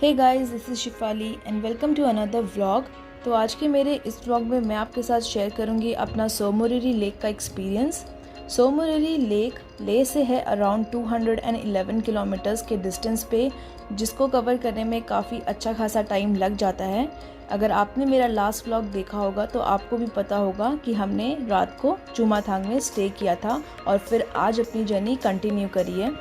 Hey guys, this is Shifali and welcome to another vlog. तो आज के मेरे इस व्लॉग में मैं आपके साथ शेयर करूंगी अपना सोमोरिरी लेक का एक्सपीरियंस। सोमोरिरी लेक लेह से है अराउंड 211 किलोमीटर्स के डिस्टेंस पे, जिसको कवर करने में काफ़ी अच्छा खासा टाइम लग जाता है। अगर आपने मेरा लास्ट व्लॉग देखा होगा तो आपको भी पता होगा कि हमने रात को चुमाथांग में स्टे किया था और फिर आज अपनी जर्नी कंटिन्यू करी है।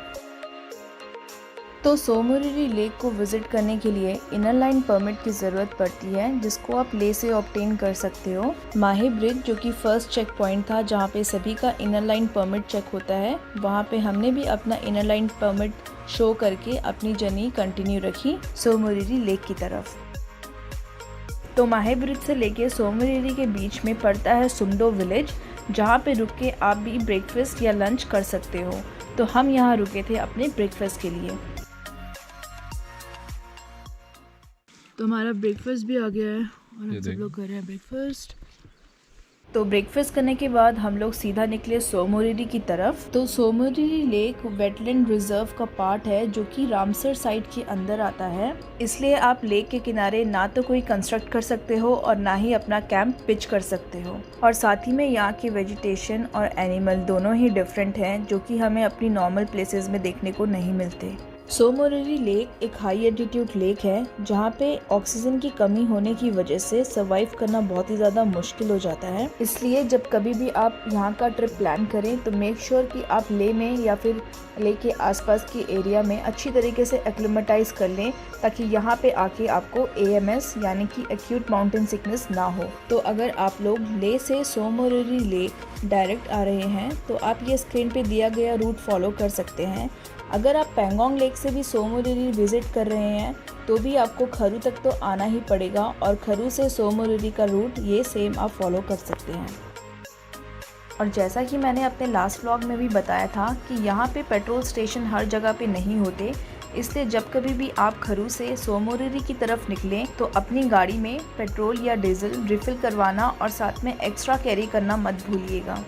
तो सोमोरिरी लेक को विज़िट करने के लिए इनर लाइन परमिट की ज़रूरत पड़ती है, जिसको आप लेह से ऑब्टेन कर सकते हो। माही ब्रिज, जो कि फर्स्ट चेक पॉइंट था जहाँ पे सभी का इनर लाइन परमिट चेक होता है, वहाँ पे हमने भी अपना इनर लाइन परमिट शो करके अपनी जर्नी कंटिन्यू रखी सोमोरिरी लेक की तरफ। तो माही ब्रिज से लेके सोमोरिरी के बीच में पड़ता है सुमडो विलेज, जहाँ पे रुक के आप भी ब्रेकफास्ट या लंच कर सकते हो। तो हम यहाँ रुके थे अपने ब्रेकफास्ट के लिए। तो हमारा ब्रेकफास्ट भी आ गया है और हम सब लोग कर रहे हैं ब्रेकफास्ट। तो ब्रेकफास्ट करने के बाद हम लोग सीधा निकले सोमोरिरी की तरफ। तो सोमोरिरी लेक वेटलैंड रिजर्व का पार्ट है, जो कि रामसर साइट के अंदर आता है। इसलिए आप लेक के किनारे ना तो कोई कंस्ट्रक्ट कर सकते हो और ना ही अपना कैंप पिच कर सकते हो। और साथ ही में यहाँ की वेजिटेशन और एनिमल दोनों ही डिफरेंट हैं, जो कि हमें अपनी नॉर्मल प्लेसेस में देखने को नहीं मिलते। सोमोरिरी लेक एक हाई एल्टीट्यूड लेक है, जहाँ पे ऑक्सीजन की कमी होने की वजह से सर्वाइव करना बहुत ही ज़्यादा मुश्किल हो जाता है। इसलिए जब कभी भी आप यहाँ का ट्रिप प्लान करें तो मेक श्योर कि आप लेह में या फिर लेह के आसपास के एरिया में अच्छी तरीके से एक्लिमेटाइज कर लें, ताकि यहाँ पे आके आपको AMS यानी कि एक्यूट माउंटेन सिकनेस ना हो। तो अगर आप लोग लेह से सोमोरिरी लेक डायरेक्ट आ रहे हैं तो आप ये स्क्रीन पे दिया गया रूट फॉलो कर सकते हैं। अगर आप पेंगोंग लेक से भी सोमोरिरी विज़िट कर रहे हैं तो भी आपको खरू तक तो आना ही पड़ेगा, और खरू से सोमोरिरी का रूट ये सेम आप फॉलो कर सकते हैं। और जैसा कि मैंने अपने लास्ट व्लॉग में भी बताया था कि यहाँ पे पेट्रोल स्टेशन हर जगह पे नहीं होते, इसलिए जब कभी भी आप खरू से सोमोरिरी की तरफ निकलें तो अपनी गाड़ी में पेट्रोल या डीजल रिफ़िल करवाना और साथ में एक्स्ट्रा कैरी करना मत भूलिएगा।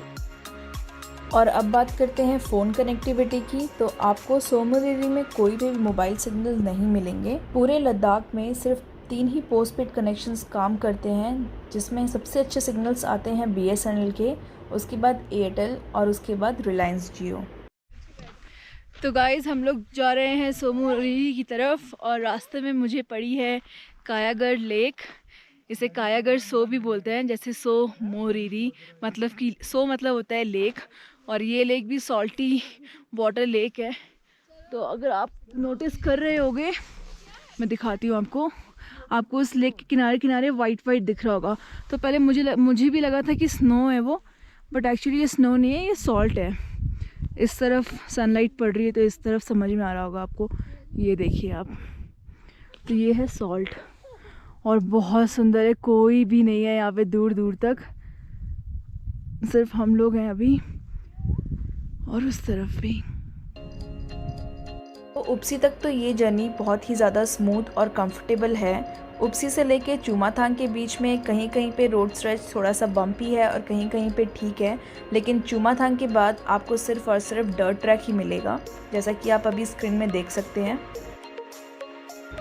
और अब बात करते हैं फ़ोन कनेक्टिविटी की। तो आपको सोमोरिरी में कोई भी मोबाइल सिग्नल नहीं मिलेंगे। पूरे लद्दाख में सिर्फ 3 ही पोस्टपेड कनेक्शंस काम करते हैं, जिसमें सबसे अच्छे सिग्नल्स आते हैं BSNL के, उसके बाद एयरटेल और उसके बाद रिलायंस जियो। तो गाइज़, हम लोग जा रहे हैं सोमोरिरी की तरफ और रास्ते में मुझे पड़ी है कायागढ़ लेक। इसे कायागढ़ सो भी बोलते हैं, जैसे सो मोरिरी मतलब कि सो मतलब होता है लेक, और ये लेक भी सॉल्टी वाटर लेक है। तो अगर आप नोटिस कर रहे होगे, मैं दिखाती हूँ आपको उस लेक के किनारे किनारे वाइट वाइट दिख रहा होगा। तो पहले मुझे भी लगा था कि स्नो है वो, बट एक्चुअली ये स्नो नहीं है, ये सॉल्ट है। इस तरफ सनलाइट पड़ रही है तो इस तरफ समझ में आ रहा होगा आपको। ये देखिए आप, तो ये है सॉल्ट और बहुत सुंदर है। कोई भी नहीं है यहाँ पे दूर दूर तक, सिर्फ हम लोग हैं अभी, और उस तरफ भी। तो उपसी तक तो ये जर्नी बहुत ही ज़्यादा स्मूथ और कंफर्टेबल है। उपसी से लेके चुमाथांग के बीच में कहीं कहीं पे रोड स्ट्रेच थोड़ा सा बम्पी है और कहीं कहीं पे ठीक है, लेकिन चुमाथांग के बाद आपको सिर्फ और सिर्फ डर्ट ट्रैक ही मिलेगा, जैसा कि आप अभी स्क्रीन में देख सकते हैं।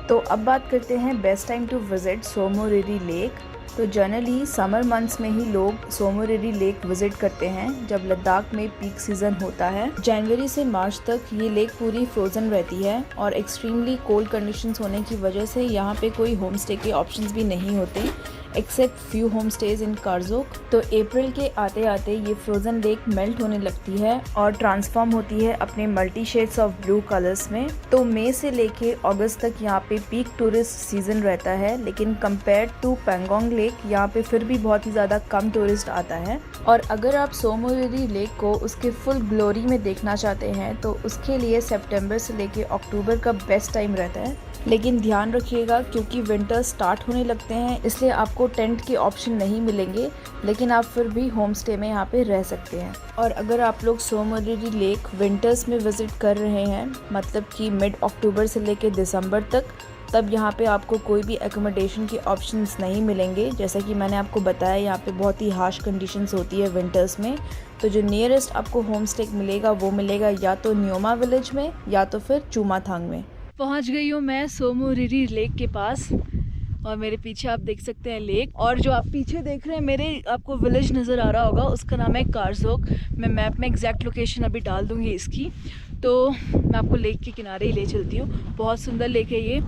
तो अब बात करते हैं best time to visit Tso Moriri lake. तो जनरली समर मंथ्स में ही लोग सोमोरिरी लेक विज़िट करते हैं, जब लद्दाख में पीक सीज़न होता है। जनवरी से मार्च तक ये लेक पूरी फ्रोज़न रहती है और एक्सट्रीमली कोल्ड कंडीशंस होने की वजह से यहाँ पे कोई होम स्टे के ऑप्शंस भी नहीं होते, एक्सेप्ट फ्यू होम स्टेज इन कारजोक। तो अप्रैल के आते आते ये फ्रोज़न लेक मेल्ट होने लगती है और ट्रांसफॉर्म होती है अपने multi shades of blue colours में। तो मई से लेके अगस्त तक यहाँ पे पीक टूरिस्ट सीजन रहता है, लेकिन कंपेयर टू पेंगोंग लेक यहाँ पे फिर भी बहुत ही ज़्यादा कम टूरिस्ट आता है। और अगर आप सोमोरिरी लेक को उसके फुल ग्लोरी में देखना चाहते हैं तो उसके लिए सितंबर से लेके अक्टूबर का बेस्ट टाइम रहता है। लेकिन ध्यान रखिएगा, क्योंकि विंटर स्टार्ट होने लगते हैं, इसलिए आपको टेंट के ऑप्शन नहीं मिलेंगे, लेकिन आप फिर भी होम स्टे में यहाँ पे रह सकते हैं। और अगर आप लोग सोमोरिरी लेक विंटर्स में विज़िट कर रहे हैं, मतलब कि मिड अक्टूबर से लेके दिसंबर तक, तब यहाँ पे आपको कोई भी एकोमोडेशन के ऑप्शंस नहीं मिलेंगे। जैसा कि मैंने आपको बताया, यहाँ पे बहुत ही हार्श कंडीशंस होती है विंटर्स में। तो जो नियरेस्ट आपको होम स्टे मिलेगा वो मिलेगा या तो न्योमा विलेज में या तो फिर चुमाथांग में। पहुंच गई हूँ मैं सोमोरिरी लेक के पास और मेरे पीछे आप देख सकते हैं लेक, और जो आप पीछे देख रहे हैं मेरे आपको विलेज नज़र आ रहा होगा, उसका नाम है कारजोक। मैं मैप में एग्जैक्ट लोकेशन अभी डाल दूँगी इसकी। तो मैं आपको लेक के किनारे ही ले चलती हूँ। बहुत सुंदर लेक है ये।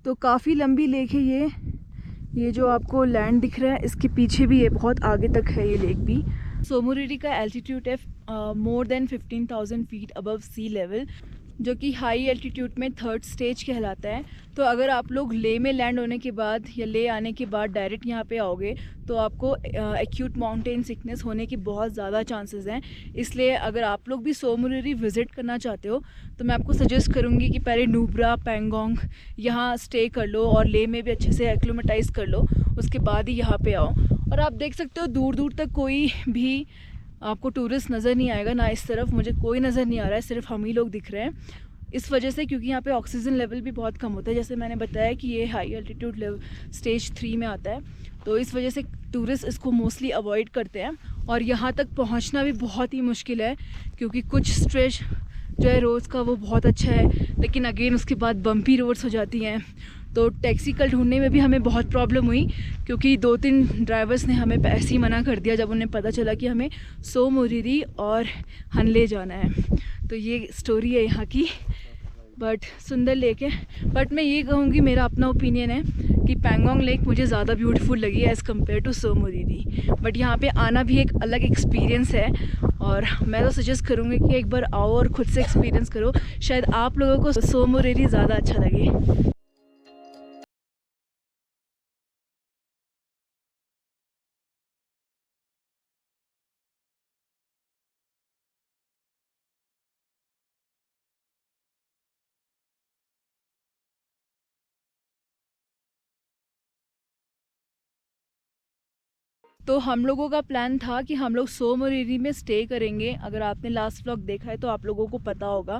तो काफ़ी लंबी लेक है ये जो आपको लैंड दिख रहा है इसके पीछे भी है, बहुत आगे तक है ये लेक भी। सोमोरिरी का एल्टीट्यूड है more than 15,000 feet above sea level, जो कि हाई एल्टीट्यूड में थर्ड स्टेज कहलाता है। तो अगर आप लोग ले में लैंड होने के बाद या ले आने के बाद डायरेक्ट यहाँ पे आओगे तो आपको एक्यूट माउंटेन सिकनेस होने की बहुत ज़्यादा चांसेस हैं। इसलिए अगर आप लोग भी सोमोरिरी विज़िट करना चाहते हो तो मैं आपको सजेस्ट करूँगी कि पहले नुब्रा पैंगोंग यहाँ स्टे कर लो और ले में भी अच्छे से एक्लिमेटाइज़ कर लो, उसके बाद ही यहाँ पे आओ। और आप देख सकते हो दूर दूर तक कोई भी आपको टूरिस्ट नज़र नहीं आएगा, ना इस तरफ मुझे कोई नज़र नहीं आ रहा है, सिर्फ हम ही लोग दिख रहे हैं। इस वजह से क्योंकि यहाँ पे ऑक्सीजन लेवल भी बहुत कम होता है, जैसे मैंने बताया कि ये हाई एल्टीट्यूड लेवल स्टेज 3 में आता है, तो इस वजह से टूरिस्ट इसको मोस्टली अवॉइड करते हैं। और यहाँ तक पहुँचना भी बहुत ही मुश्किल है क्योंकि कुछ स्ट्रेच जो है रोड्स का वो बहुत अच्छा है, लेकिन अगेन उसके बाद बम्पी रोड्स हो जाती हैं। तो टैक्सी कल ढूंढने में भी हमें बहुत प्रॉब्लम हुई क्योंकि 2-3 ड्राइवर्स ने हमें ऐसे ही मना कर दिया जब उन्हें पता चला कि हमें सोमोरिरी और हनले जाना है। तो ये स्टोरी है यहाँ की। बट सुंदर लेक है। बट मैं ये कहूँगी, मेरा अपना ओपिनियन है कि पैंगोंग लेक मुझे ज़्यादा ब्यूटीफुल लगी as compare to Tsomoriri. But यहाँ पे आना भी एक अलग एक्सपीरियंस है और मैं तो सजेस्ट करूँगी कि एक बार आओ और ख़ुद से एक्सपीरियंस करो, शायद आप लोगों को सोमोरिरी ज़्यादा अच्छा लगे। तो हम लोगों का प्लान था कि हम लोग सोमोरिरी में स्टे करेंगे। अगर आपने लास्ट व्लॉग देखा है तो आप लोगों को पता होगा,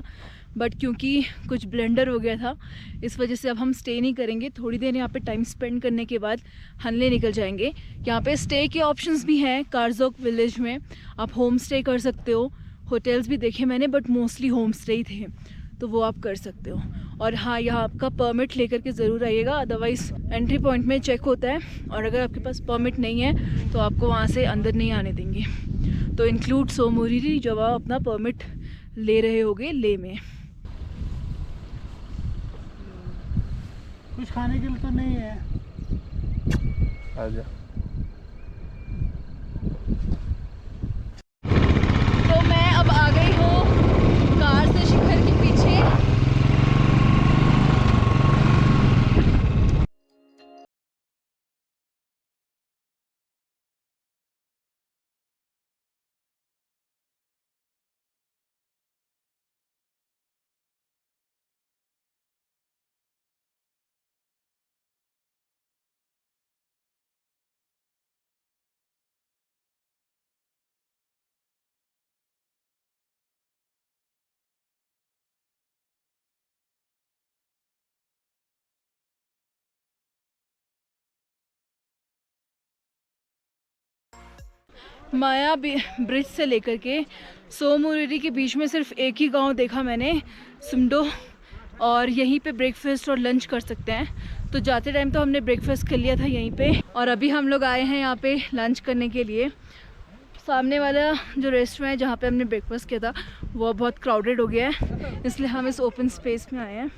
बट क्योंकि कुछ ब्लेंडर हो गया था इस वजह से अब हम स्टे नहीं करेंगे। थोड़ी देर यहाँ पे टाइम स्पेंड करने के बाद हनले निकल जाएंगे। यहाँ पे स्टे के ऑप्शंस भी हैं। कारजोक विलेज में आप होम स्टे कर सकते हो, होटल्स भी देखे मैंने बट मोस्टली होम स्टे ही थे, तो वो आप कर सकते हो। और हाँ, यहाँ आपका परमिट लेकर के ज़रूर आइएगा, अदरवाइज़ एंट्री पॉइंट में चेक होता है और अगर आपके पास परमिट नहीं है तो आपको वहाँ से अंदर नहीं आने देंगे। तो इंक्लूड सोमोरिरी जब आप अपना परमिट ले रहे होगे ले में। कुछ खाने के लिए तो नहीं है। आजा। तो मैं अब आ गई हूँ कार से शिखर के पीछे। माया ब्रिज से लेकर के सोमोरिरी के बीच में सिर्फ एक ही गांव देखा मैंने, सुमडो, और यहीं पे ब्रेकफास्ट और लंच कर सकते हैं। तो जाते टाइम तो हमने ब्रेकफास्ट कर लिया था यहीं पे, और अभी हम लोग आए हैं यहाँ पे लंच करने के लिए। सामने वाला जो रेस्टोरेंट है जहाँ पे हमने ब्रेकफास्ट किया था वो बहुत क्राउडेड हो गया है, इसलिए हम इस ओपन स्पेस में आए हैं।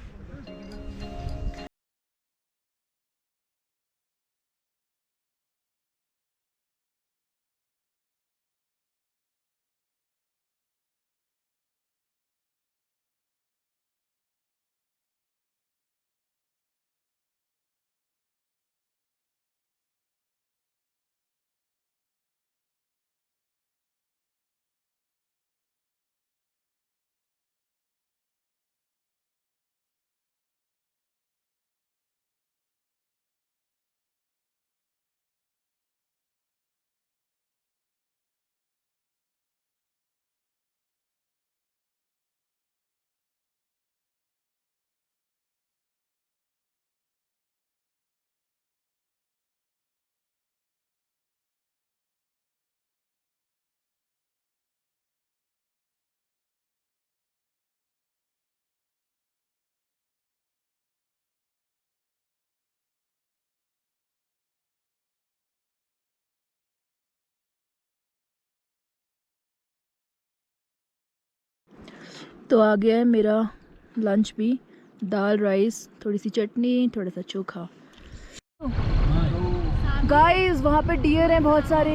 तो आ गया है मेरा लंच भी, दाल राइस, थोड़ी सी चटनी, थोड़ा सा चोखा। गाइस वहाँ पे डियर हैं बहुत सारे,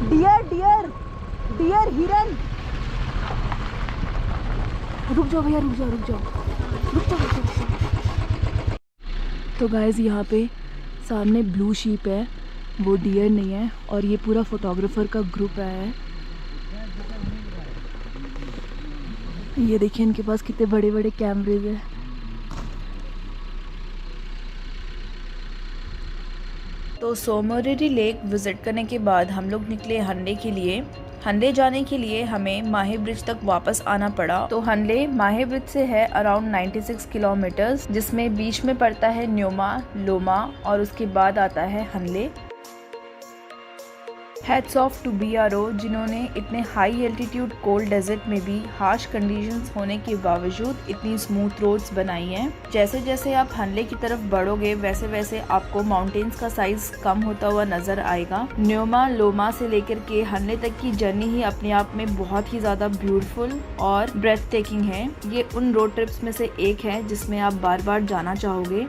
डियर डियर डियर, हिरन। रुक जाओ भैया, रुक जाओ रुक जाओ रुक जाओ रुक जाओ। तो गाइस यहाँ पे सामने ब्लू शीप है, वो डियर नहीं है, और ये पूरा फोटोग्राफर का ग्रुप आया है। ये देखिए इनके पास कितने बड़े बड़े कैमरेज हैं। तो सोमोरिरी लेक विज़िट करने के बाद हम लोग निकले हनले के लिए। हनले जाने के लिए हमें माहे ब्रिज तक वापस आना पड़ा। तो हनले माहे ब्रिज से है अराउंड 96 किलोमीटर्स, जिसमें बीच में पड़ता है न्योमा, लोमा और उसके बाद आता है Hanle. Hats off to BRO जिन्होंने इतने हाई एल्टीट्यूड कोल्ड डेजर्ट में भी हार्श कंडीशंस होने के बावजूद इतनी स्मूथ रोड्स बनाई हैं। जैसे जैसे आप हनले की तरफ बढ़ोगे वैसे वैसे आपको माउंटेन्स का साइज कम होता हुआ नजर आएगा। न्योमा, लोमा से लेकर के हनले तक की जर्नी ही अपने आप में बहुत ही ज़्यादा ब्यूटीफुल और ब्रेथ टेकिंग है। ये उन रोड ट्रिप्स में से एक है जिसमें आप बार बार जाना चाहोगे।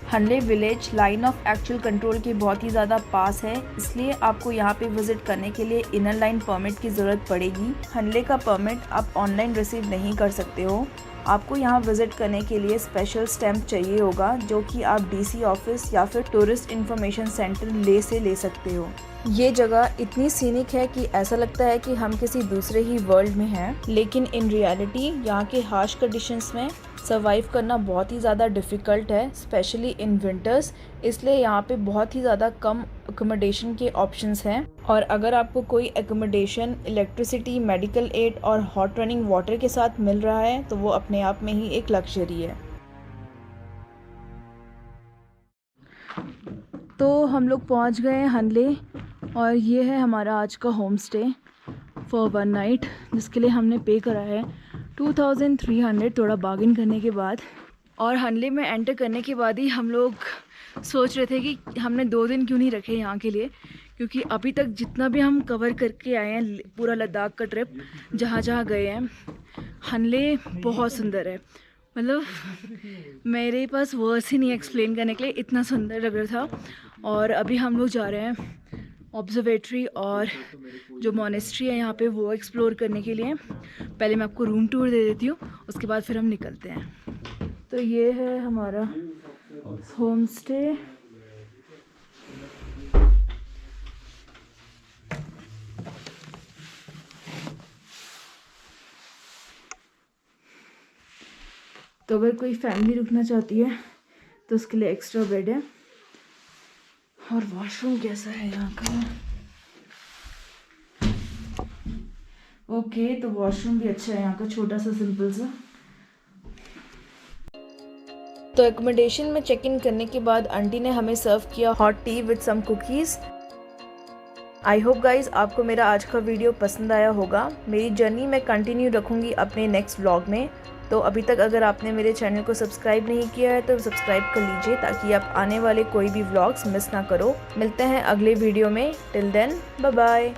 Hanle village line of actual control के बहुत ही ज़्यादा पास है, इसलिए आपको यहाँ पे विजिट करने के लिए इनर लाइन परमिट की ज़रूरत पड़ेगी। हनले का परमिट आप ऑनलाइन रिसीव नहीं कर सकते हो। आपको यहाँ विजिट करने के लिए स्पेशल स्टैम्प चाहिए होगा, जो कि आप DC ऑफिस या फिर टूरिस्ट इंफॉर्मेशन सेंटर ले सकते हो। ये जगह इतनी सीनिक है कि ऐसा लगता है कि हम किसी दूसरे ही वर्ल्ड में हैं, लेकिन इन रियलिटी यहाँ के हार्श कंडीशंस में सर्वाइव करना बहुत ही ज़्यादा डिफ़िकल्ट है, स्पेशली इन विंटर्स। इसलिए यहाँ पे बहुत ही ज़्यादा कम अकोमोडेशन के ऑप्शंस हैं, और अगर आपको कोई अकोमोडेशन इलेक्ट्रिसिटी, मेडिकल एड और हॉट रनिंग वाटर के साथ मिल रहा है तो वो अपने आप में ही एक लग्जरी है। तो हम लोग पहुँच गए हैं हनले, और ये है हमारा आज का होम स्टे फॉर 1 नाइट, जिसके लिए हमने पे करा है 2300 थोड़ा बार्गिन करने के बाद। और हनले में एंटर करने के बाद ही हम लोग सोच रहे थे कि हमने 2 दिन क्यों नहीं रखे यहाँ के लिए, क्योंकि अभी तक जितना भी हम कवर करके आए हैं पूरा लद्दाख का ट्रिप, जहाँ जहाँ गए हैं, हनले बहुत सुंदर है। मतलब मेरे पास वर्ड्स ही नहीं एक्सप्लेन करने के लिए, इतना सुंदर लग रहा था। और अभी हम लोग जा रहे हैं ऑब्जर्वेटरी और जो मोनेस्ट्री है यहाँ पे वो एक्सप्लोर करने के लिए। पहले मैं आपको रूम टूर दे देती हूँ, उसके बाद फिर हम निकलते हैं। तो ये है हमारा होम स्टे। तो अगर कोई फैमिली रुकना चाहती है तो उसके लिए एक्स्ट्रा बेड है। और वॉशरूम कैसा है यहाँ का? ओके, तो वॉशरूम भी अच्छा है यहाँ का, छोटा सा सिंपल सा। तो एकोमोडेशन में चेक इन करने के बाद आंटी ने हमें सर्व किया hot tea with some cookies. I hope guys आपको मेरा आज का वीडियो पसंद आया होगा। मेरी जर्नी मैं कंटिन्यू रखूँगी अपने नेक्स्ट व्लॉग में। तो अभी तक अगर आपने मेरे चैनल को सब्सक्राइब नहीं किया है तो सब्सक्राइब कर लीजिए, ताकि आप आने वाले कोई भी व्लॉग्स मिस ना करो। मिलते हैं अगले वीडियो में। Till then bye bye.